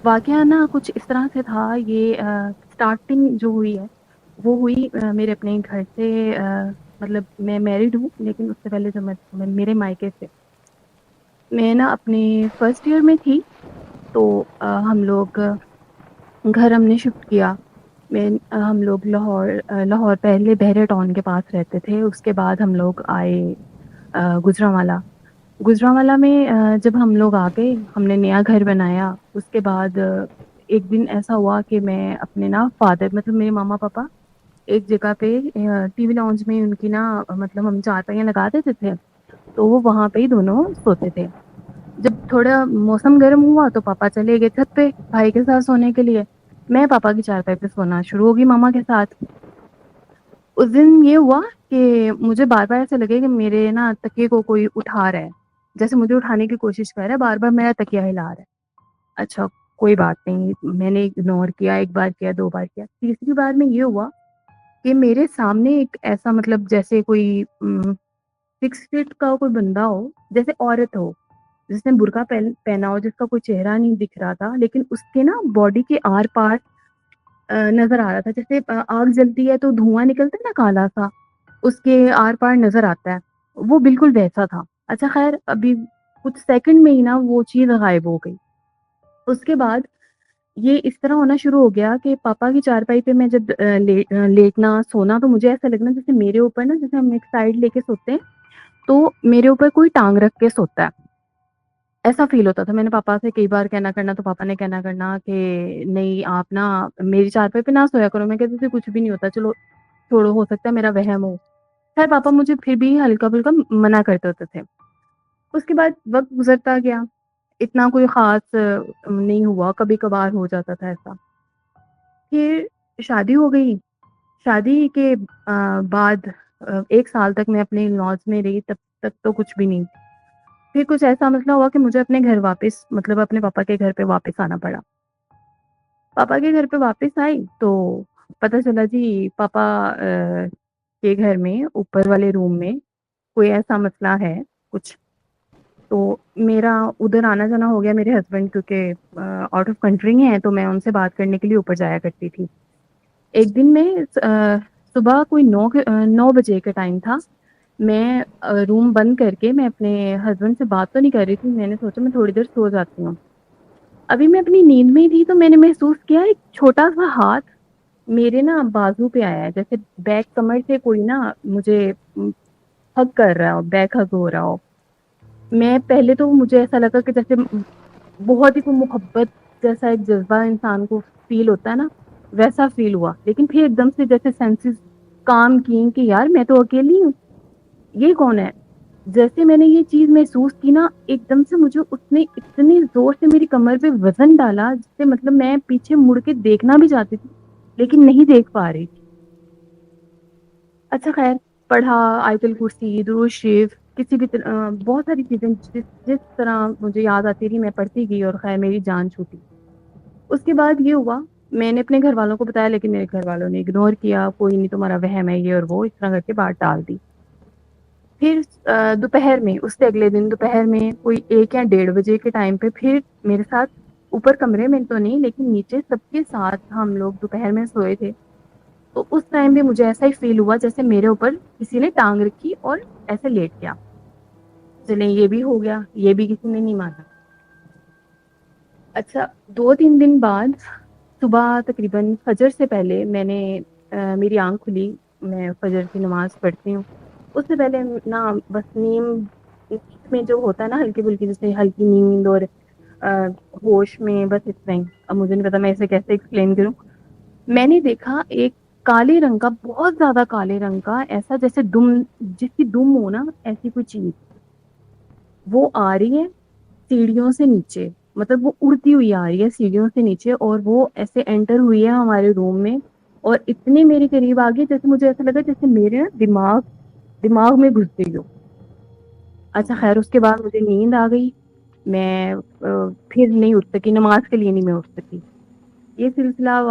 واقعہ نا کچھ اس طرح سے تھا یہ اسٹارٹنگ جو ہوئی ہے وہ ہوئی میرے اپنے گھر سے مطلب میں میرڈ ہوں لیکن اس سے پہلے جو میں میرے مائکے سے میں نا اپنے فرسٹ ایئر میں تھی تو ہم لوگ گھر ہم نے شفٹ کیا میں ہم لوگ لاہور پہلے بحیرہ ٹاؤن کے پاس رہتے تھے اس کے بعد ہم لوگ آئے گوجرانوالا میں جب ہم لوگ آ گئے ہم نے نیا گھر بنایا اس کے بعد ایک دن ایسا ہوا کہ میں اپنے نا فادر مطلب میرے ماما پاپا ایک جگہ پہ ٹی وی لاؤنج میں ان کی نا مطلب ہم چار پہیاں لگا دیتے تھے تو وہ وہاں پہ ہی دونوں سوتے تھے جب تھوڑا موسم گرم ہوا تو پاپا چلے گئے چھت پہ بھائی کے ساتھ سونے کے لیے میں پاپا کی چارپائی پہ سونا شروع ہوگی ماما کے ساتھ اس دن یہ ہوا کہ مجھے بار بار ایسا لگے کہ میرے نا تکیے کو کوئی اٹھا رہا ہے جیسے مجھے اٹھانے کی کوشش کر رہا ہے بار بار میرا تکیہ ہلا رہا ہے اچھا کوئی بات نہیں میں نے اگنور کیا ایک بار کیا دو بار کیا تیسری بار میں یہ ہوا کہ میرے سامنے ایک ایسا مطلب جیسے کوئی 6 فٹ کا کوئی بندہ ہو جیسے عورت ہو جس نے برقع پہنا ہو جس کا کوئی چہرہ نہیں دکھ رہا تھا لیکن اس کے نا باڈی کے آر پار نظر آ رہا تھا جیسے آگ جلتی ہے تو دھواں نکلتا ہے نا کالا سا اس کے آر پار نظر آتا ہے وہ بالکل ویسا تھا اچھا خیر ابھی کچھ سیکنڈ میں ہی نا وہ چیز غائب ہو گئی اس کے بعد یہ اس طرح ہونا شروع ہو گیا کہ پاپا کی چارپائی پہ میں جب لیٹنا سونا تو مجھے ایسا لگنا جیسے میرے اوپر نا جیسے ہم ایک سائڈ لے کے سوتے ہیں تو میرے اوپر کوئی ٹانگ رکھ کے سوتا ہے ایسا فیل ہوتا تھا میں نے پاپا سے کئی بار کہنا کرنا تو پاپا نے کہنا کرنا کہ نہیں آپ نا میری چارپائی پہ نہ سویا کرو میں کہتی تھی کچھ بھی نہیں ہوتا چلو چھوڑو ہو سکتا ہے میرا وہم ہو خیر پاپا مجھے پھر بھی ہلکا پھلکا منع کرتے ہوتے تھے اس کے بعد وقت گزرتا گیا اتنا کوئی خاص نہیں ہوا کبھی کبھار ہو جاتا تھا ایسا پھر شادی ہو گئی شادی کے بعد 1 سال تک میں اپنے لاز میں رہی تب تک تو کچھ بھی نہیں پھر کچھ ایسا مسئلہ ہوا کہ مجھے اپنے گھر واپس مطلب اپنے پاپا کے گھر پہ واپس آنا پڑا پاپا کے گھر پہ واپس آئی تو پتا چلا جی پاپا کے گھر میں اوپر والے روم میں کوئی ایسا مسئلہ ہے کچھ تو میرا ادھر آنا جانا ہو گیا میرے ہسبینڈ کیونکہ آؤٹ آف کنٹری ہیں تو میں ان سے بات کرنے کے لیے اوپر جایا کرتی تھی ایک دن میں صبح کوئی 9 بجے کا ٹائم تھا میں روم بند کر کے میں اپنے ہسبینڈ سے بات تو نہیں کر رہی تھی میں نے سوچا میں تھوڑی دیر سو جاتی ہوں ابھی میں اپنی نیند میں ہی تھی تو میں نے محسوس کیا ایک چھوٹا سا ہاتھ میرے نا بازو پہ آیا ہے جیسے بیک کمر سے کوئی نا مجھے ہگ کر رہا ہو بیک ہگ ہو رہا ہو میں پہلے تو مجھے ایسا لگا کہ جیسے بہت ہی کوئی محبت جیسا ایک جذبہ انسان کو فیل ہوتا ہے نا ویسا فیل ہوا لیکن پھر ایک دم سے جیسے سینسز کام کی کہ یار میں تو اکیلی ہوں یہ کون ہے جیسے میں نے یہ چیز محسوس کی نا ایک دم سے مجھے اس نے اتنی زور سے میری کمر پہ وزن ڈالا جس سے مطلب میں پیچھے مڑ کے دیکھنا بھی چاہتی تھی لیکن نہیں دیکھ پا رہی تھی اچھا خیر پڑھا آیت الکرسی درود شریف کسی بھی طرح بہت ساری چیزیں جس طرح مجھے یاد آتی تھی میں پڑھتی گئی اور خیر میری جان چھوٹی اس کے بعد یہ ہوا میں نے اپنے گھر والوں کو بتایا لیکن میرے گھر والوں نے اگنور کیا کوئی نہیں تمہارا وہم ہے یہ اور وہ اس طرح کر کے بات ٹال دی پھر دوپہر میں اس سے اگلے دن دوپہر میں کوئی 1 یا 1:30 بجے کے ٹائم پہ پھر میرے ساتھ اوپر کمرے میں تو نہیں لیکن نیچے سب کے ساتھ ہم لوگ دوپہر میں سوئے تھے تو اس ٹائم بھی مجھے ایسا ہی فیل ہوا جیسے میرے اوپر کسی نے ٹانگ رکھی اور ایسے لیٹ گیا چلیں یہ بھی ہو گیا یہ بھی کسی نے نہیں مانا اچھا 2 3 دن بعد صبح تقریباً فجر سے پہلے میں نے میری آنکھ کھلی میں فجر کی نماز پڑھتی ہوں اس سے پہلے نا بس نیند میں جو ہوتا ہے نا ہلکی پھلکی جیسے ہلکی نیند اور ہوش میں بس اتنا ہی اب مجھے نہیں پتا میں اسے کیسے ایکسپلین کروں میں نے دیکھا ایک کالے رنگ کا بہت زیادہ کالے رنگ کا ایسا جیسے دم جس کی دم ہو نا ایسی کوئی چیز وہ آ رہی ہے سیڑھیوں سے نیچے مطلب وہ اڑتی ہوئی آ رہی ہے سیڑھیوں سے نیچے اور وہ ایسے انٹر ہوئی ہے ہمارے روم میں اور اتنے میرے قریب آ گئی جیسے مجھے ایسا لگا جیسے میرے دماغ میں گھس گئی ہو اچھا خیر اس کے بعد مجھے نیند آ گئی میں پھر نہیں اٹھ سکی نماز کے لیے نہیں میں اٹھ سکی یہ سلسلہ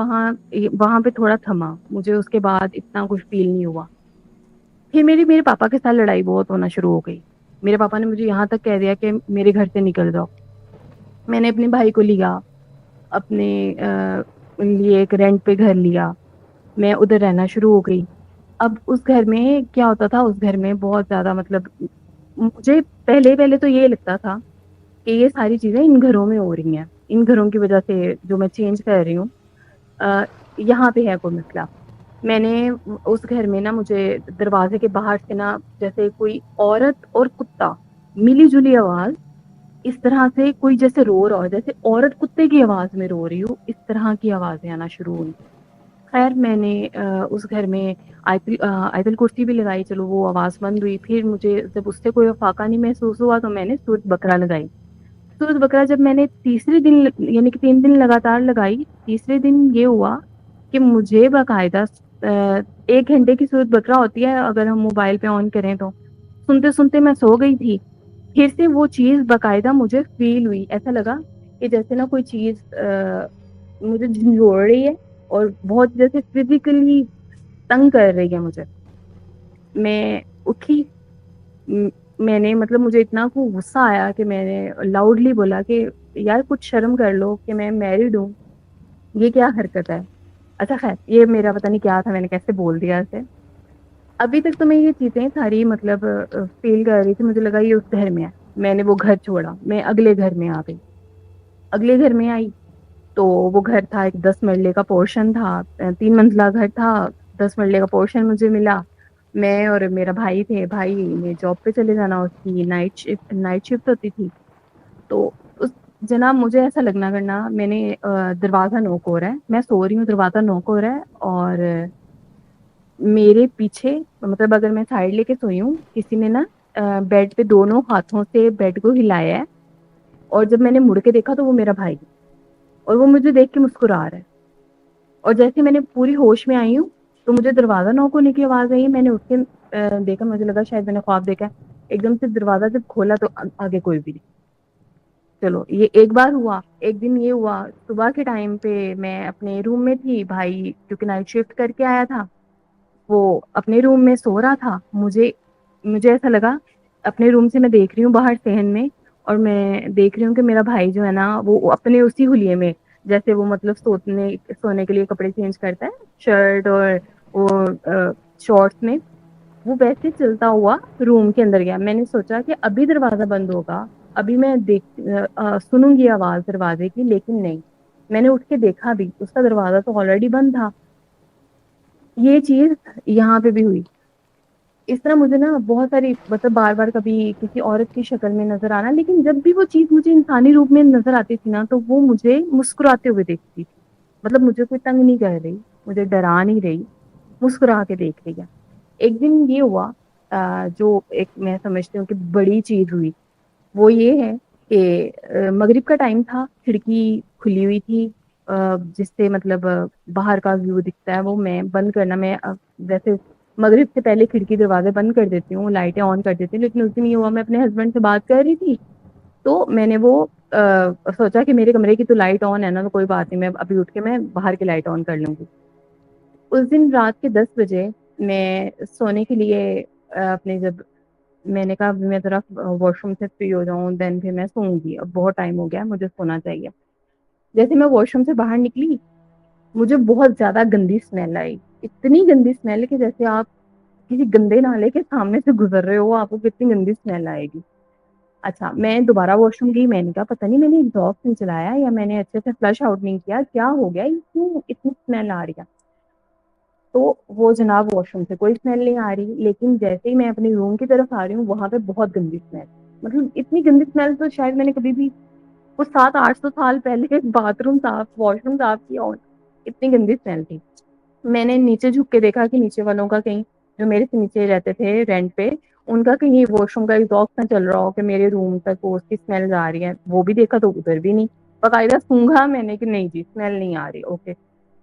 وہاں پہ تھوڑا تھما مجھے اس کے بعد اتنا کچھ فیل نہیں ہوا پھر میرے پاپا کے ساتھ لڑائی بہت ہونا شروع ہو گئی میرے پاپا نے مجھے یہاں تک کہہ دیا کہ میرے گھر سے نکل جاؤ میں نے اپنے بھائی کو لیا اپنے لیے ایک رینٹ پہ گھر لیا، میں ادھر رہنا شروع ہو گئی۔ اب اس گھر میں کیا ہوتا تھا، اس گھر میں بہت زیادہ مطلب مجھے پہلے پہلے تو یہ لگتا تھا کہ یہ ساری چیزیں ان گھروں میں ہو رہی ہیں، ان گھروں کی وجہ سے جو میں چینج کر رہی ہوں یہاں پہ ہے کوئی مسئلہ۔ میں نے اس گھر میں نا مجھے دروازے کے باہر سے نا جیسے کوئی عورت اور کتا ملی جلی آواز، اس طرح سے کوئی جیسے رو رہا ہو، جیسے عورت کتے کی آواز میں رو رہی ہو، اس طرح کی آوازیں آنا شروع ہوئی۔ خیر میں نے اس گھر میں آیت الکرسی بھی لگائی، چلو وہ آواز بند ہوئی۔ پھر مجھے جب اس سے کوئی فاقہ نہیں محسوس ہوا تو میں نے سورۃ بقرہ لگائی۔ سورۃ بقرہ جب میں نے تیسرے دن یعنی کہ 3 دن لگاتار لگائی، تیسرے دن یہ ہوا کہ مجھے باقاعدہ 1 گھنٹے کی سورۃ بقرہ ہوتی ہے اگر ہم موبائل پہ آن کریں تو، سنتے سنتے میں سو گئی تھی۔ پھر سے وہ چیز باقاعدہ مجھے فیل ہوئی، ایسا لگا کہ جیسے نا کوئی چیز مجھے جھنجھوڑ رہی ہے اور بہت جیسے فزیکلی تنگ کر رہی ہے مجھے۔ میں اٹھی، میں نے مطلب مجھے اتنا کو غصہ آیا کہ میں نے لاؤڈلی بولا کہ یار کچھ شرم کر لو کہ میں میرڈ ہوں، یہ کیا حرکت ہے۔ اچھا خیر یہ میرا پتہ نہیں کیا تھا، میں نے کیسے بول دیا اسے۔ ابھی تک تو میں یہ چیزیں ساری مطلب فیل کر رہی تھی، مجھے لگا یہ اس گھر میں ہے۔ میں نے وہ گھر چھوڑا، میں اگلے گھر میں آ گئی۔ اگلے گھر میں آئی تو وہ گھر تھا ایک 10 مرلے کا پورشن تھا، 3 منزلہ گھر تھا، 10 مرلے کا پورشن مجھے ملا۔ میں اور میرا بھائی تھے، بھائی نے جاب پہ چلے جانا، اس کی نائٹ شفٹ ہوتی تھی۔ تو اس جناب مجھے ایسا لگنا کرنا میں نے دروازہ نوک ہو رہا ہے، میں سو رہی ہوں، دروازہ نوک ہو رہا ہے اور میرے پیچھے مطلب اگر میں سائڈ لے کے سوئی ہوں، کسی نے نا بیڈ پہ دونوں ہاتھوں سے بیڈ کو ہلایا ہے، اور جب میں نے مڑ کے دیکھا تو وہ میرا بھائی، اور وہ مجھے دیکھ کے مسکرا رہا ہے۔ اور جیسے میں نے پوری ہوش میں آئی ہوں تو مجھے دروازہ نوک ہونے کی آواز آئی، میں نے اٹھ کے دیکھا، مجھے لگا شاید میں نے خواب دیکھا ہے۔ ایک دم سے دروازہ جب کھولا تو آگے کوئی بھی نہیں۔ چلو یہ ایک بار ہوا۔ ایک دن یہ ہوا صبح کے ٹائم پہ میں اپنے روم میں تھی، بھائی کیونکہ نائٹ شفٹ کر کے آیا تھا وہ اپنے روم میں سو رہا تھا۔ مجھے ایسا لگا، اپنے روم سے میں دیکھ رہی ہوں باہر صحن میں، اور میں دیکھ رہی ہوں کہ میرا بھائی جو ہے نا وہ اپنے اسی حلیے میں، جیسے وہ مطلب سونے کے لیے کپڑے چینج کرتا ہے، شرٹ اور وہ شارٹس میں، وہ ویسے چلتا ہوا روم کے اندر گیا۔ میں نے سوچا کہ ابھی دروازہ بند ہوگا، ابھی میں سنوں گی آواز دروازے کی، لیکن نہیں، میں نے اٹھ کے دیکھا بھی اس کا دروازہ تو آلریڈی بند تھا۔ یہ چیز یہاں پہ بھی ہوئی۔ اس طرح مجھے نا بہت ساری مطلب بار بار کبھی کسی عورت کی شکل میں نظر آنا، لیکن جب بھی وہ چیز مجھے انسانی روپ میں نظر آتی تھی نا تو وہ مجھے مسکراتے ہوئے دیکھتی تھی، مطلب مجھے کوئی تنگ نہیں کر رہی، مجھے ڈرا نہیں رہی، مسکرا کے دیکھ رہی ہے۔ ایک دن یہ ہوا جو ایک میں سمجھتی ہوں کہ بڑی چیز ہوئی، وہ یہ ہے کہ مغرب کا ٹائم تھا، کھڑکی کھلی ہوئی تھی جس سے مطلب باہر کا ویو دکھتا ہے، وہ میں بند کرنا، میں ویسے مغرب سے پہلے کھڑکی دروازے بند کر دیتی ہوں، لائٹیں آن کر دیتی ہوں، لیکن اس دن یہ ہوا میں اپنے ہسبینڈ سے بات کر رہی تھی تو میں نے وہ سوچا کہ میرے کمرے کی تو لائٹ آن ہے نا تو کوئی بات نہیں، میں ابھی اٹھ کے میں باہر کی لائٹ آن کر لوں گی۔ اس دن رات کے 10 بجے میں سونے کے لیے اپنے جب میں نے کہا میں ذرا واش روم سے فری ہو جاؤں دین پھر میں سوؤں گی، اب بہت ٹائم ہو گیا مجھے سونا چاہیے۔ جیسے میں واش روم سے باہر نکلی مجھے بہت زیادہ گندی اسمیل آئی، اتنی گندی اسمیل کہ جیسے آپ کسی گندے نالے کے سامنے سے گزر رہے ہو، آپ کو کتنی گندی اسمیل آئے گی۔ اچھا میں دوبارہ واش روم گئی، میں نے کہا پتہ نہیں میں نے ایگزاسٹ نہیں چلایا یا میں نے اچھے سے فلش آؤٹ نہیں کیا، کیا ہو گیا یہ کیوں اتنی اسمیل آ رہی ہے۔ تو وہ جناب واش روم سے کوئی اسمیل نہیں آ رہی، لیکن جیسے ہی میں اپنے روم کی طرف آ رہی ہوں وہاں پہ بہت گندی اسمیل، مطلب اتنی گندی اسمیل تو شاید میں نے کبھی بھی کچھ 700-800 سال پہلے باتھ روم صاف واش روم صاف کیا ہو، اتنی گندی اسمیل تھی۔ میں نے نیچے جھک کے دیکھا کہ نیچے والوں کا کہیں، جو میرے سے نیچے رہتے تھے رینٹ پہ، ان کا کہیں واش روم کا ایگزاسٹ نہ چل رہا ہو کہ میرے روم تک وہ اس کی اسمیل آ رہی ہے، وہ بھی دیکھا تو ادھر بھی نہیں، باقاعدہ سونگھا میں نے کہ نہیں جی اسمیل نہیں آ رہی، اوکے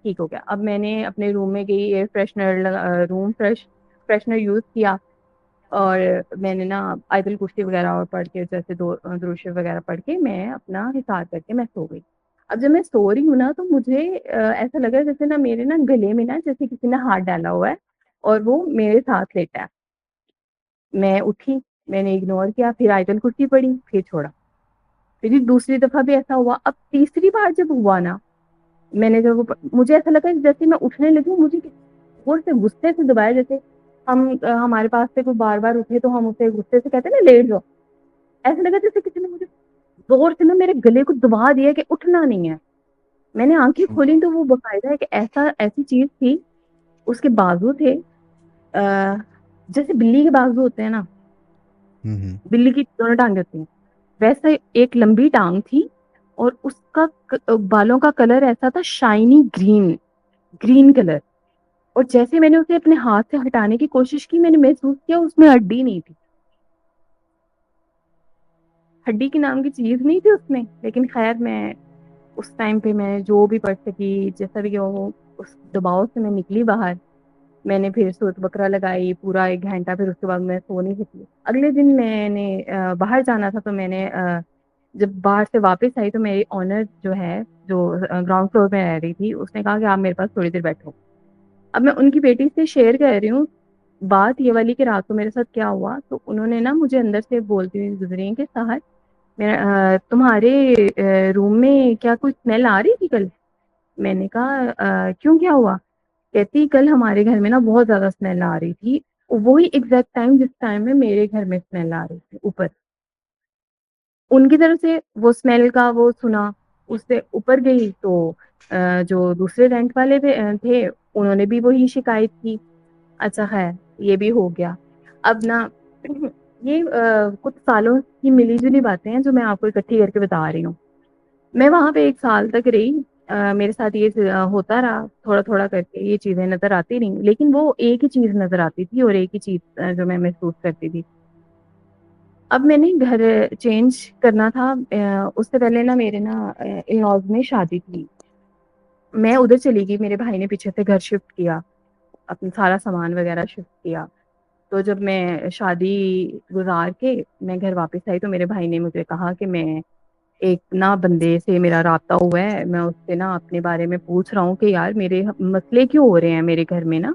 ٹھیک ہو گیا۔ اب میں نے اپنے روم میں گئی، air freshener room freshener use کیا، اور میں نے نا آیت الکرسی وغیرہ اور پڑھ کے جیسے درود شریف وغیرہ پڑھ کے میں اپنا حساب کر کے میں سو گئی۔ اب جب میں سو رہی ہوں نا تو مجھے ایسا لگا جیسے نا میرے نا گلے میں نا جیسے کسی نے ہاتھ ڈالا ہوا ہے اور وہ میرے ساتھ لیٹا ہے۔ میں اٹھی، میں نے اگنور کیا، پھر آیت الکرسی پڑھی، پھر چھوڑا، پھر دوسری دفعہ بھی ایسا ہوا. اب تیسری بار جب ہوا نا, میں نے جب مجھے ایسا لگا جیسے میں اٹھنے لگی ہوں, مجھے زور سے غصے سے دبایا, جیسے ہمارے پاس سے کوئی بار بار اٹھے تو ہم اسے غصے سے کہتے ہیں نا لیٹ جاؤ, ایسا لگا جیسے کسی نے مجھے زور سے نا میرے گلے کو دبا دیا کہ اٹھنا نہیں ہے. میں نے آنکھیں کھولی تو وہ باقاعدہ ہے کہ ایسی چیز تھی, اس کے بازو تھے جیسے بلی کے بازو ہوتے ہیں نا, بلی کی دونوں ٹانگیں ہوتی ہیں, ویسا ایک لمبی ٹانگ تھی, اور اس کا بالوں کا کلر ایسا تھا شائنی گرین کلر. اور جیسے میں نے اسے اپنے ہاتھ سے ہٹانے کی کوشش کی, میں نے محسوس کیا اس میں ہڈی نہیں تھی, ہڈی کی نام کی چیز نہیں تھی اس میں. لیکن خیر میں اس ٹائم پہ میں جو بھی پڑھ سکی, جیسا بھی ہو, اس دباؤ سے میں نکلی باہر. میں نے پھر سوت بکرا لگائی پورا 1 گھنٹہ, پھر اس کے بعد میں سو نہیں سکی. اگلے دن میں نے باہر جانا تھا, تو میں نے جب باہر سے واپس آئی تو میری آنر جو ہے, جو گراؤنڈ فلور میں رہ رہی تھی, اس نے کہا کہ آپ میرے پاس تھوڑی دیر بیٹھو. اب میں ان کی بیٹی سے شیئر کر رہی ہوں بات یہ والی کہ رات کو میرے ساتھ کیا ہوا. تو انہوں نے نا مجھے اندر سے بولتی ہوئی گزری ہیں کہ سحر تمہارے روم میں کیا کوئی اسمیل آ رہی تھی کل؟ میں نے کہا کیوں, کیا ہوا؟ کہتی کل ہمارے گھر میں نا بہت زیادہ اسمیل آ رہی تھی, وہی ایگزیکٹ ٹائم جس ٹائم میں میرے گھر میں اسمیل آ رہی تھی اوپر. ان کی طرف سے وہ اسمیل کا وہ سنا, اس سے اوپر گئی تو جو دوسرے رینٹ والے تھے انہوں نے بھی وہی شکایت کی. اچھا خیر یہ بھی ہو گیا. اب نا یہ کچھ سالوں کی ملی جلی باتیں ہیں جو میں آپ کو اکٹھی کر کے بتا رہی ہوں. میں وہاں پہ 1 سال تک رہی, میرے ساتھ یہ ہوتا رہا, تھوڑا تھوڑا کر کے یہ چیزیں نظر آتی رہیں, لیکن وہ ایک ہی چیز نظر آتی تھی اور ایک ہی چیز جو میں محسوس کرتی تھی. اب میں نے گھر چینج کرنا تھا, اس سے پہلے نا میرے نا ان-لاز میں شادی تھی. میں ادھر چلی گئی, میرے بھائی نے پیچھے سے گھر شفٹ کیا, اپنا سارا سامان وغیرہ شفٹ کیا. تو جب میں شادی گزار کے میں گھر واپس آئی تو میرے بھائی نے مجھے کہا کہ میں ایک نا بندے سے میرا رابطہ ہوا ہے, میں اس سے نا اپنے بارے میں پوچھ رہا ہوں کہ یار میرے مسئلے کیوں ہو رہے ہیں میرے گھر میں نا,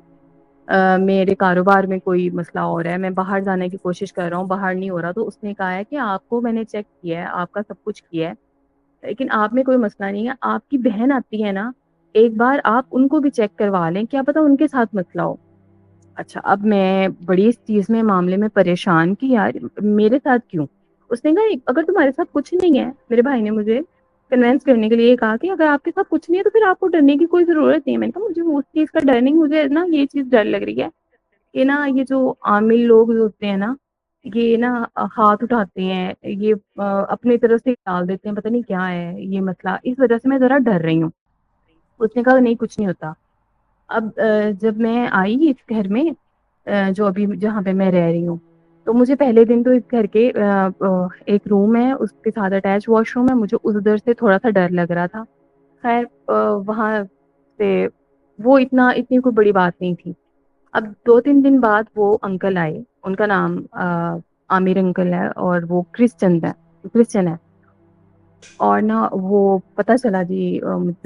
میرے کاروبار میں کوئی مسئلہ ہو رہا ہے, میں باہر جانے کی کوشش کر رہا ہوں, باہر نہیں ہو رہا. تو اس نے کہا ہے کہ آپ کو میں نے چیک کیا ہے, آپ کا سب کچھ کیا ہے, لیکن آپ میں کوئی مسئلہ نہیں ہے. آپ کی بہن آتی ہے نا, ایک بار آپ ان کو بھی چیک کروا لیں, کیا پتا ان کے ساتھ مسئلہ ہو. اچھا اب میں بڑی اس چیز میں معاملے میں پریشان کی یار میرے ساتھ کیوں. اس نے کہا اگر تمہارے ساتھ کچھ نہیں ہے, میرے بھائی نے مجھے کنوینس کرنے کے لیے کہا کہ اگر آپ کے ساتھ کچھ نہیں ہے تو پھر آپ کو ڈرنے کی کوئی ضرورت نہیں ہے. میں نے کہا مجھے اس چیز کا ڈر نہیں, مجھے نا یہ چیز ڈر لگ رہی ہے کہ نا یہ جو عامل لوگ ہوتے ہیں نا, یہ نا ہاتھ اٹھاتے ہیں, یہ اپنی طرف سے ڈال دیتے ہیں, پتہ نہیں کیا ہے یہ مسئلہ, اس وجہ سے میں ذرا ڈر رہی ہوں. اس نے کہا نہیں کچھ نہیں ہوتا. اب جب میں آئی اس گھر میں جو ابھی جہاں پہ میں رہ رہی ہوں, تو مجھے پہلے دن تو اس گھر کے ایک روم ہے, اس کے ساتھ اٹیچ واش روم ہے, مجھے اس ادھر سے تھوڑا سا ڈر لگ رہا تھا. خیر وہاں سے وہ اتنی کوئی بڑی بات نہیں تھی. اب 2-3 دن بعد وہ انکل آئے, ان کا نام عامر انکل ہے, اور وہ کرسچن ہے. اور نا وہ پتہ چلا جی,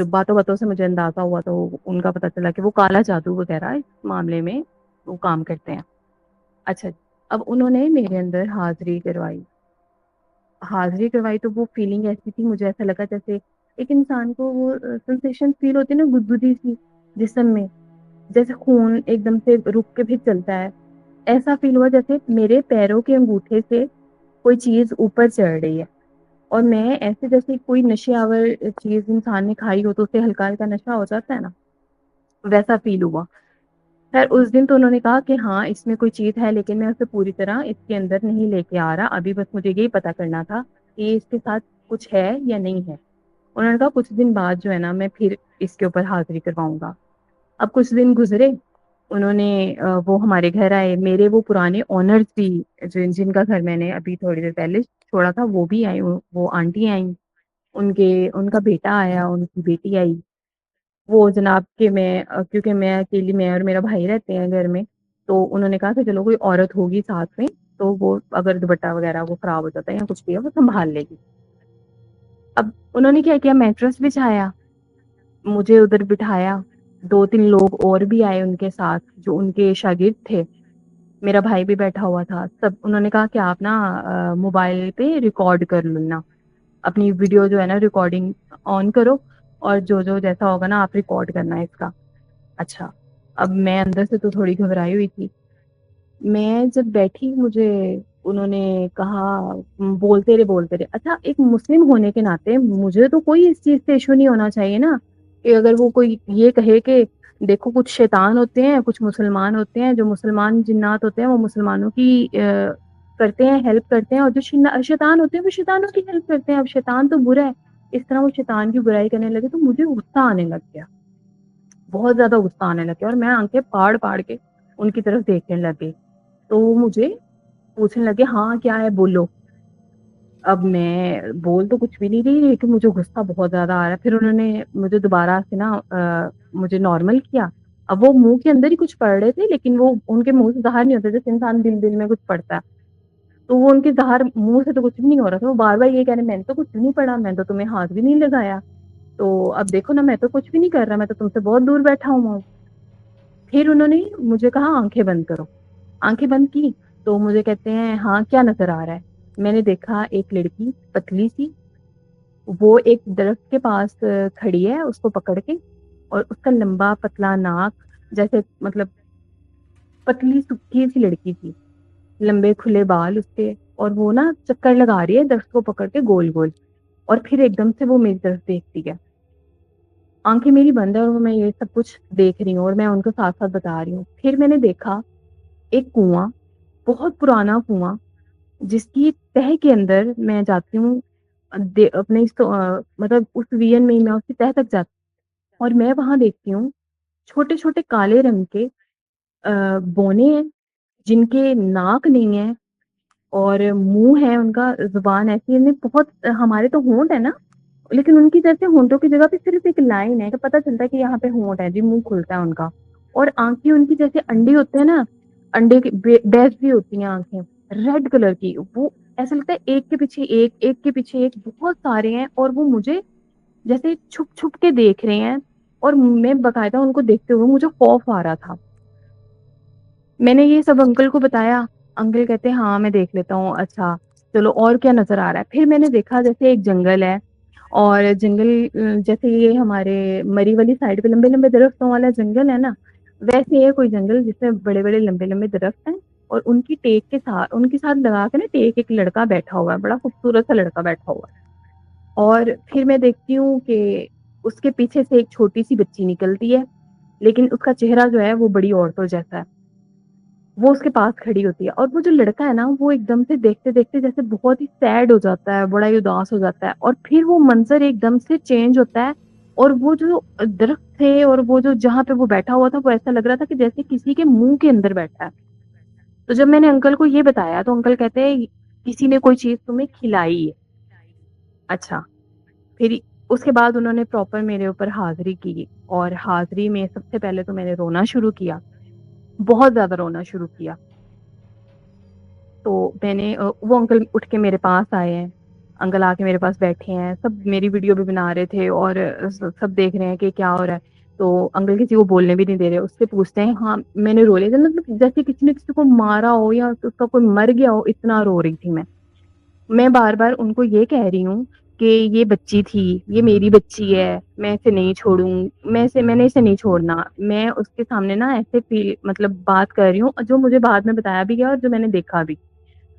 باتوں باتوں سے مجھے اندازہ ہوا, تو ان کا پتہ چلا کہ وہ کالا جادو وغیرہ اس معاملے میں وہ کام کرتے ہیں. اچھا اب انہوں نے میرے اندر حاضری کروائی تو وہ فیلنگ ایسی تھی, مجھے ایسا لگا جیسے ایک انسان کو وہ سینسیشن فیل ہوتی ہے نا گدگدی سی جسم میں, جیسے خون ایک دم سے رک کے پھر چلتا ہے, ایسا فیل ہوا جیسے میرے پیروں کے انگوٹھے سے کوئی چیز اوپر چڑھ رہی ہے. اور میں ایسے جیسے کوئی نشے آور چیز انسان نے کھائی ہو تو اسے ہلکا ہلکا نشہ ہو جاتا ہے نا, ویسا فیل ہوا. خیر اس دن تو انہوں نے کہا کہ ہاں اس میں کوئی چیز ہے, لیکن میں اسے پوری طرح اس کے اندر نہیں لے کے آ رہا, ابھی بس مجھے یہی پتا کرنا تھا کہ اس کے ساتھ کچھ ہے یا نہیں ہے. انہوں نے کہا کچھ دن بعد جو ہے نا میں پھر اس کے اوپر حاضری کرواؤں گا. اب کچھ دن گزرے, انہوں نے وہ ہمارے گھر آئے, میرے وہ پرانے آنرز بھی جن کا گھر میں نے ابھی تھوڑی دیر پہلے چھوڑا تھا وہ بھی آئے, وہ آنٹی آئیں, ان کا بیٹا آیا, ان کی بیٹی آئی. وہ جناب کہ میں کیونکہ میں اکیلی, میں اور میرا بھائی رہتے ہیں گھر میں, تو انہوں نے کہا کہ چلو کوئی عورت ہوگی ساتھ میں تو وہ اگر دوپٹہ وغیرہ وہ خراب ہو جاتا ہے یا کچھ بھی ہے وہ سنبھال لے گی. اب انہوں نے کیا کیا, میٹرس بچھایا, مجھے ادھر بٹھایا, 2-3 لوگ اور بھی آئے ان کے ساتھ جو ان کے شاگرد تھے, میرا بھائی بھی بیٹھا ہوا تھا. سب انہوں نے کہا کہ آپ نا موبائل پہ ریکارڈ کر لینا. اپنی ویڈیو جو ہے نا ریکارڈنگ آن کرو اور جو جیسا ہوگا نا آپ ریکارڈ کرنا ہے اس کا. اچھا اب میں اندر سے تو تھوڑی گھبرائی ہوئی تھی. میں جب بیٹھی مجھے انہوں نے کہا بولتے رہے. اچھا ایک مسلم ہونے کے ناطے مجھے تو کوئی اس چیز سے ایشو نہیں ہونا چاہیے نا کہ اگر وہ کوئی یہ کہے کہ دیکھو کچھ شیطان ہوتے ہیں کچھ مسلمان ہوتے ہیں, جو مسلمان جنات ہوتے ہیں وہ مسلمانوں کی کرتے ہیں ہیلپ کرتے ہیں, اور جو شیطان ہوتے ہیں وہ شیطانوں کی ہیلپ کرتے ہیں. اب شیطان تو برا ہے, اس طرح وہ شیطان کی برائی کرنے لگے تو مجھے غصہ آنے لگ گیا, بہت زیادہ غصہ آنے لگ گیا, اور میں آنکھیں پھاڑ پھاڑ کے ان کی طرف دیکھنے لگی. تو وہ مجھے پوچھنے لگے ہاں کیا ہے بولو. اب میں بول تو کچھ بھی نہیں رہی لیکن مجھے غصہ بہت زیادہ آ رہا ہے. پھر انہوں نے مجھے دوبارہ سے نا مجھے نارمل کیا. اب وہ منہ کے اندر ہی کچھ پڑھ رہے تھے لیکن وہ ان کے منہ سے ظاہر نہیں ہوتے, جیسے انسان دل میں کچھ پڑھتا ہے تو وہ ان کے ظاہر منہ سے تو کچھ بھی نہیں ہو رہا تھا. وہ بار بار یہ کہہ رہے میں نے تو کچھ بھی نہیں پڑھا, میں تو تمہیں ہاتھ بھی نہیں لگایا, تو اب دیکھو نا میں تو کچھ بھی نہیں کر رہا, میں تو تم سے بہت دور بیٹھا ہوں. پھر انہوں نے مجھے کہا آنکھیں بند کرو. آنکھیں بند کی تو مجھے کہتے ہیں ہاں کیا نظر آ رہا ہے. میں نے دیکھا ایک لڑکی پتلی سی, وہ ایک درخت کے پاس کھڑی ہے اس کو پکڑ کے, اور اس کا لمبا پتلا ناک, جیسے مطلب پتلی سکی سی لڑکی تھی, لمبے کھلے بال اس کے, اور وہ نا چکر لگا رہی ہے درخت کو پکڑ کے گول گول, اور پھر ایک دم سے وہ میری طرف دیکھتی ہے. آنکھیں میری بند ہے اور میں یہ سب کچھ دیکھ رہی ہوں اور میں ان کو ساتھ ساتھ بتا رہی ہوں. پھر میں نے دیکھا ایک کنواں, بہت پرانا کنواں, جس کی تہ کے اندر میں جاتی ہوں اپنے مطلب اس وین میں اس کی تہ تک جاتی ہوں, اور میں وہاں دیکھتی ہوں چھوٹے چھوٹے کالے رنگ کے بونے ہیں جن کے ناک نہیں ہے اور منہ ہے ان کا, زبان ایسی ہے بہت, ہمارے تو ہونٹ ہے نا لیکن ان کی جیسے ہونٹوں کی جگہ پہ صرف ایک لائن ہے کہ پتہ چلتا ہے کہ یہاں پہ ہونٹ ہے جی, منہ کھلتا ہے ان کا, اور آنکھیں ان کی جیسے انڈے ہوتے ہیں نا, انڈے کی بیس بھی ہوتی ہیں آنکھیں ریڈ کلر کی. وہ ایسا لگتا ہے ایک کے پیچھے ایک, ایک کے پیچھے ایک, بہت سارے ہیں, اور وہ مجھے جیسے چھپ چھپ کے دیکھ رہے ہیں, اور میں باقاعدہ ان کو دیکھتے ہوئے مجھے خوف آ رہا تھا. میں نے یہ سب انکل کو بتایا, انکل کہتے ہاں میں دیکھ لیتا ہوں. اچھا چلو اور کیا نظر آ رہا ہے. پھر میں نے دیکھا جیسے ایک جنگل ہے, اور جنگل جیسے یہ ہمارے مری والی سائڈ پہ لمبے لمبے درختوں والا جنگل ہے نا, ویسے ہے کوئی جنگل جس میں بڑے بڑے لمبے لمبے درخت ہیں, اور ان کی ٹیک کے ساتھ ان کے ساتھ لگا کے نا ٹیک ایک لڑکا بیٹھا ہوا ہے, بڑا خوبصورت سا لڑکا بیٹھا ہوا ہے. اور پھر میں دیکھتی ہوں کہ اس کے پیچھے سے ایک چھوٹی سی بچی نکلتی ہے, لیکن اس کا چہرہ جو ہے وہ بڑی عورتوں جیسا ہے. وہ اس کے پاس کھڑی ہوتی ہے, اور وہ جو لڑکا ہے نا وہ ایک دم سے دیکھتے دیکھتے جیسے بہت ہی سیڈ ہو جاتا ہے, بڑا ہی اداس ہو جاتا ہے, اور پھر وہ منظر ایک دم سے چینج ہوتا ہے, اور وہ جو درخت تھے اور وہ جو جہاں پہ وہ بیٹھا ہوا تھا وہ ایسا لگ رہا تھا کہ جیسے کسی کے منہ کے اندر بیٹھا ہے. تو جب میں نے انکل کو یہ بتایا تو انکل کہتے ہیں کسی نے کوئی چیز تمہیں کھلائی ہے. اچھا پھر اس کے بعد انہوں نے پراپر میرے اوپر حاضری کی, اور حاضری میں سب سے پہلے تو میں نے رونا شروع کیا, بہت زیادہ رونا شروع کیا. تو میں نے وہ انکل اٹھ کے میرے پاس آئے ہیں, انکل آ کے میرے پاس بیٹھے ہیں, سب میری ویڈیو بھی بنا رہے تھے اور سب دیکھ رہے ہیں کہ کیا ہو رہا ہے. تو انکل کسی کو بولنے بھی نہیں دے رہے, اس سے پوچھتے ہیں ہاں میں نے رو لیا, مطلب جیسے کسی نے کسی کو مارا ہو یا اس کا کوئی مر گیا ہو, اتنا رو رہی تھی میں بار بار ان کو یہ کہہ رہی ہوں کہ یہ بچی تھی, یہ میری بچی ہے, میں اسے نہیں چھوڑوں, میں نے اسے نہیں چھوڑنا. میں اس کے سامنے نا ایسے مطلب بات کر رہی ہوں جو مجھے بعد میں بتایا بھی گیا اور جو میں نے دیکھا بھی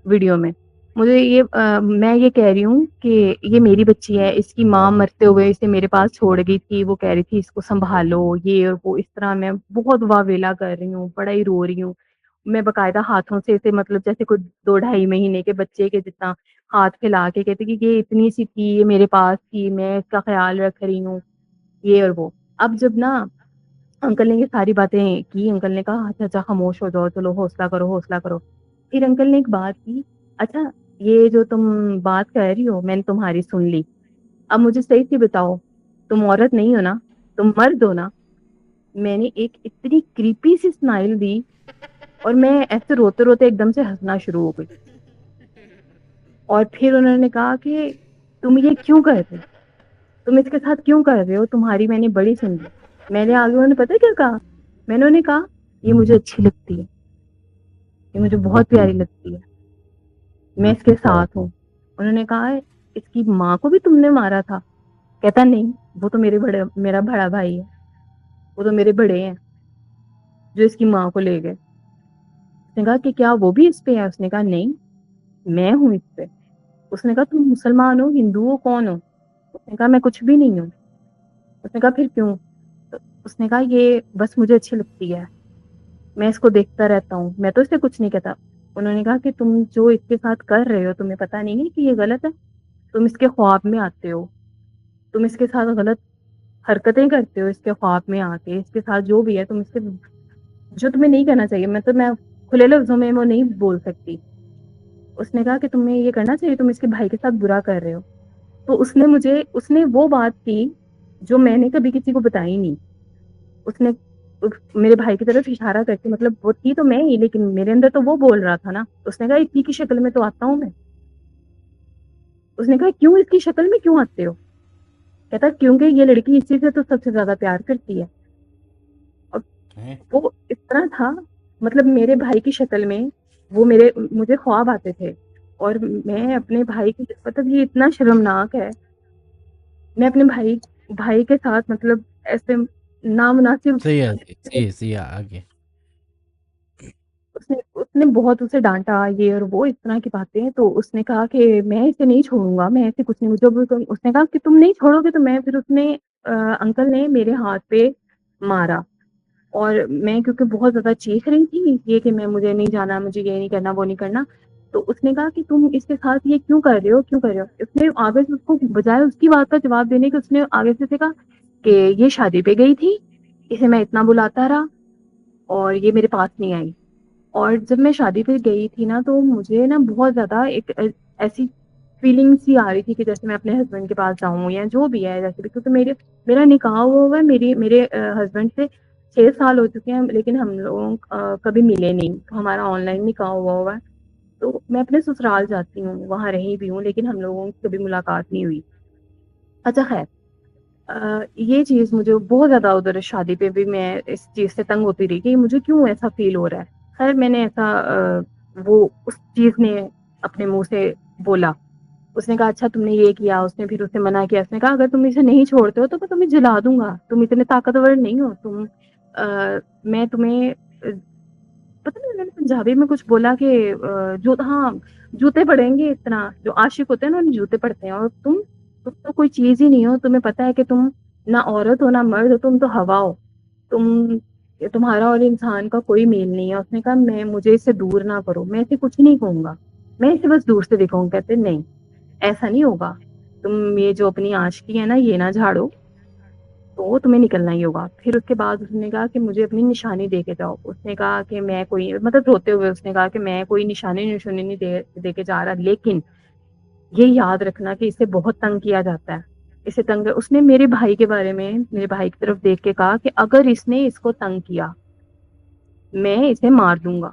ویڈیو میں. مجھے میں یہ کہہ رہی ہوں کہ یہ میری بچی ہے, اس کی ماں مرتے ہوئے اسے میرے پاس چھوڑ گئی تھی, وہ کہہ رہی تھی اس کو سنبھالو یہ اور وہ, اس طرح میں بہت واویلا کر رہی ہوں, بڑا ہی رو رہی ہوں. میں باقاعدہ ہاتھوں سے اسے مطلب جیسے کوئی 2 ڈھائی مہینے کے بچے کے جتنا ہاتھ پھیلا کے کہتے کہ یہ اتنی سی تھی, یہ میرے پاس تھی, میں اس کا خیال رکھ رہی ہوں, یہ اور وہ. اب جب نا انکل نے یہ ساری باتیں کی, انکل نے کہا اچھا اچھا خاموش ہو جاؤ, چلو حوصلہ کرو حوصلہ کرو. پھر انکل نے ایک بات کی, اچھا یہ جو تم بات کہہ رہی ہو میں نے تمہاری سن لی, اب مجھے صحیح سے بتاؤ تم عورت نہیں ہو نا, تم مرد ہو نا. میں نے ایک اتنی کریپی سی اسمائل دی, اور میں ایسے روتے روتے ایک دم سے ہنسنا شروع ہو گئی. اور پھر انہوں نے کہا کہ تم یہ کیوں کر رہے, تم اس کے ساتھ کیوں کر رہے ہو, تمہاری میں نے بڑی سن لی. میں نے آگے انہوں نے پتا کیا کہا, میں نے انہیں کہا یہ مجھے اچھی لگتی ہے, یہ مجھے بہت پیاری لگتی ہے, میں اس کے ساتھ ہوں. انہوں نے کہا اس کی ماں کو بھی تم نے مارا تھا؟ کہتا نہیں، وہ تو میرا بڑا بھائی ہے، وہ تو میرے بڑے ہیں جو اس کی ماں کو لے گئے۔ اس نے کہا کہ کیا وہ بھی اس پہ ہے؟ اس نے کہا نہیں، میں ہوں اس پہ۔ اس نے کہا تم مسلمان ہو، ہندو ہو، کون ہو؟ اس نے کہا میں کچھ بھی نہیں ہوں۔ اس نے کہا پھر کیوں؟ تو اس نے کہا یہ بس مجھے اچھی لگتی ہے، میں اس کو دیکھتا رہتا ہوں، میں تو اسے کچھ نہیں کہتا۔ انہوں نے کہا کہ تم جو اس کے ساتھ کر رہے ہو تمہیں پتہ نہیں ہے کہ یہ غلط ہے؟ تم اس کے خواب میں آتے ہو، تم اس کے ساتھ غلط حرکتیں کرتے ہو، اس کے خواب میں آ کے اس کے ساتھ جو بھی ہے تم اس کے، جو تمہیں نہیں کرنا چاہیے، میں کھلے لفظوں میں وہ نہیں بول سکتی۔ اس نے کہا کہ تمہیں یہ کرنا چاہیے، تم اس کے بھائی کے ساتھ برا کر رہے ہو۔ تو اس نے وہ بات کی جو میں نے کبھی کسی کو بتائی نہیں۔ اس نے میرے بھائی کی طرف اشارہ کر کے، مطلب وہ تھی تو میں ہی لیکن میرے اندر تو وہ بول رہا تھا نا۔ اس نے کہا اسی کی شکل میں تو آتا ہوں میں۔ اس نے کہا کیوں اس کی شکل میں کیوں آتے ہو؟ کہتا کیونکہ یہ لڑکی اسی سے تو سب سے زیادہ پیار کرتی ہے۔ اور وہ اس طرح تھا، مطلب میرے بھائی کی شکل میں وہ مجھے خواب آتے تھے، اور میں اپنے بھائی کی، مطلب یہ اتنا شرمناک ہے، میں اپنے بھائی کے ساتھ مطلب ایسے نامناسب، صحیح ہے، صحیح صحیح ہے، آگے اس نے بہت اسے ڈانٹا یہ اور وہ اس طرح کی باتیں۔ تو اس نے کہا کہ میں اسے نہیں چھوڑوں گا، میں ایسے کچھ نہیں، جب اس نے کہا کہ تم نہیں چھوڑو گے تو میں، پھر اس نے انکل نے میرے ہاتھ پہ مارا، اور میں کیونکہ بہت زیادہ چیخ رہی تھی یہ کہ مجھے نہیں جانا، مجھے یہ نہیں کرنا، وہ نہیں کرنا۔ تو اس نے کہا کہ تم اس کے ساتھ یہ کیوں کر رہے ہو، کیوں کر رہے ہو؟ اس نے آگے سے اس کو بجائے اس کی بات کا جواب دینے کے، اس نے آگے سے کہا کہ یہ شادی پہ گئی تھی، اسے میں اتنا بلاتا رہا اور یہ میرے پاس نہیں آئی، اور جب میں شادی پہ گئی تھی نا تو مجھے نا بہت زیادہ ایک ایسی فیلنگ سی آ رہی تھی کہ جیسے میں اپنے ہسبینڈ کے پاس جاؤں یا جو بھی ہے، جیسے بھی، کیونکہ میرا نکاح ہوا ہے، میرے ہسبینڈ سے 6 سال ہو چکے ہیں، لیکن ہم لوگ کبھی ملے نہیں، ہمارا آن لائن نکاح ہوا ہے۔ تو میں اپنے سسرال جاتی ہوں، وہاں رہی بھی ہوں، لیکن ہم لوگوں کی کبھی ملاقات نہیں ہوئی۔ اچھا خیر، یہ چیز مجھے بہت زیادہ ادھر شادی پہ بھی میں اس چیز سے تنگ ہوتی رہی کہ مجھے کیوں ایسا فیل ہو رہا ہے۔ خیر میں نے ایسا وہ اس چیز نے اپنے منہ سے بولا۔ اس نے کہا اچھا تم نے یہ کیا؟ اس نے پھر اسے منع کیا، اس نے کہا اگر تم اسے نہیں چھوڑتے ہو تو میں تمہیں جلا دوں گا، تم اتنے طاقتور نہیں ہو، میں تمہیں پتہ نہیں، میں نے پنجابی میں کچھ بولا کہ جو ہاں جوتے پڑیں گے، اتنا جو عاشق ہوتے ہیں نا انہیں جوتے پڑتے ہیں، اور تم تو کوئی چیز ہی نہیں ہو، تمہیں پتہ ہے کہ تم نہ عورت ہو نہ مرد ہو، تم تو ہوا ہو، تمہارا اور انسان کا کوئی میل نہیں ہے۔ اس نے کہا مجھے اس سے دور نہ کرو، میں اسے کچھ نہیں کہوں گا، میں اسے بس دور سے دیکھوں گا۔ کہتے نہیں ایسا نہیں ہوگا، تم یہ جو اپنی عاشقی ہے نا یہ نہ جھاڑو، تو تمہیں نکلنا ہی ہوگا۔ پھر اس کے بعد اس نے کہا کہ مجھے اپنی نشانی دے کے جاؤ۔ اس نے کہا کہ میں کوئی، مطلب روتے ہوئے اس نے کہا کہ میں کوئی نشانی نہیں دے کے جا رہا، لیکن یہ یاد رکھنا کہ اسے بہت تنگ کیا جاتا ہے، اسے تنگ۔ اس نے میرے بھائی کے بارے میں میرے بھائی کی طرف دیکھ کے کہا کہ اگر اس نے اس کو تنگ کیا میں اسے مار دوں گا۔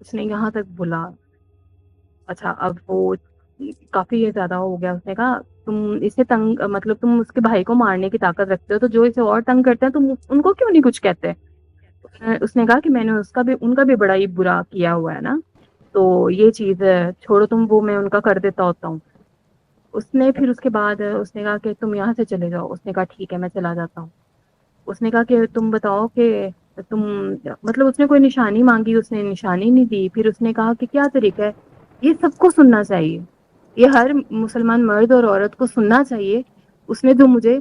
اس نے یہاں تک بولا۔ اچھا اب وہ کافی زیادہ ہو گیا۔ اس نے کہا تم اسے تنگ، مطلب تم اس کے بھائی کو مارنے کی طاقت رکھتے ہو، تو جو اسے اور تنگ کرتے ہیں تم ان کو کیوں نہیں کچھ کہتے؟ اس نے کہا کہ میں نے ان کا بھی بڑا ہی برا کیا ہوا ہے نا، تو یہ چیز چھوڑو تم، وہ میں ان کا کر دیتا ہوتا ہوں۔ اس نے پھر اس کے بعد اس نے کہا کہ تم یہاں سے چلے جاؤ۔ اس نے کہا ٹھیک ہے میں چلا جاتا ہوں۔ اس نے کہا کہ تم بتاؤ کہ تم، مطلب اس نے کوئی نشانی مانگی، اس نے نشانی نہیں دی۔ پھر اس نے کہا کہ کیا طریقہ ہے؟ یہ سب کو سننا چاہیے، یہ ہر مسلمان مرد اور عورت کو سننا چاہیے۔ اس نے جو مجھے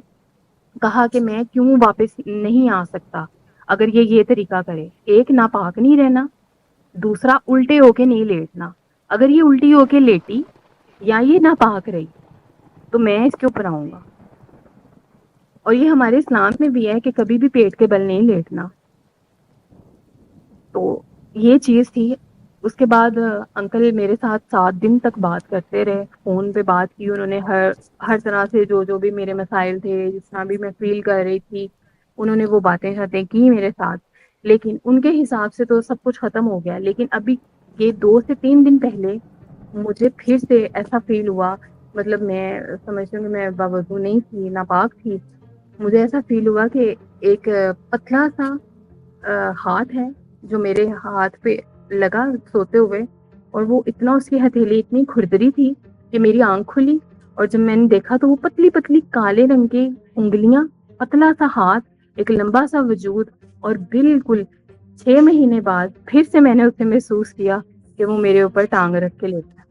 کہا کہ میں کیوں واپس نہیں آ سکتا اگر یہ طریقہ کرے، ایک ناپاک نہیں رہنا، دوسرا الٹے ہو کے نہیں لیٹنا۔ اگر یہ الٹی ہو کے لیٹی یا یہ ناپاک رہی تو میں اس کے اوپر آؤں گا۔ اور یہ ہمارے اسلام میں بھی ہے کہ کبھی بھی پیٹ کے بل نہیں لیٹنا۔ تو یہ چیز تھی۔ اس کے بعد انکل میرے ساتھ 7 دن تک بات کرتے رہے، فون پہ بات کی انہوں نے، ہر طرح سے جو بھی میرے مسائل تھے، جس طرح بھی میں فیل کر رہی تھی، انہوں نے وہ باتیں کی میرے ساتھ۔ لیکن ان کے حساب سے تو سب کچھ ختم ہو گیا، لیکن ابھی یہ 2 سے 3 دن پہلے مجھے پھر سے ایسا فیل ہوا، مطلب میں سمجھتی ہوں کہ میں باوضو نہیں تھی، ناپاک تھی، مجھے ایسا فیل ہوا کہ ایک پتلا سا ہاتھ ہے جو میرے ہاتھ پہ لگا سوتے ہوئے، اور وہ اتنا، اس کی ہتھیلی اتنی کھردری تھی کہ میری آنکھ کھلی اور جب میں نے دیکھا تو وہ پتلی پتلی کالے رنگ کی انگلیاں، پتلا سا ہاتھ، ایک لمبا سا وجود، اور بالکل 6 مہینے بعد پھر سے میں نے اسے محسوس کیا کہ وہ میرے اوپر ٹانگ رکھ کے لیتا ہے۔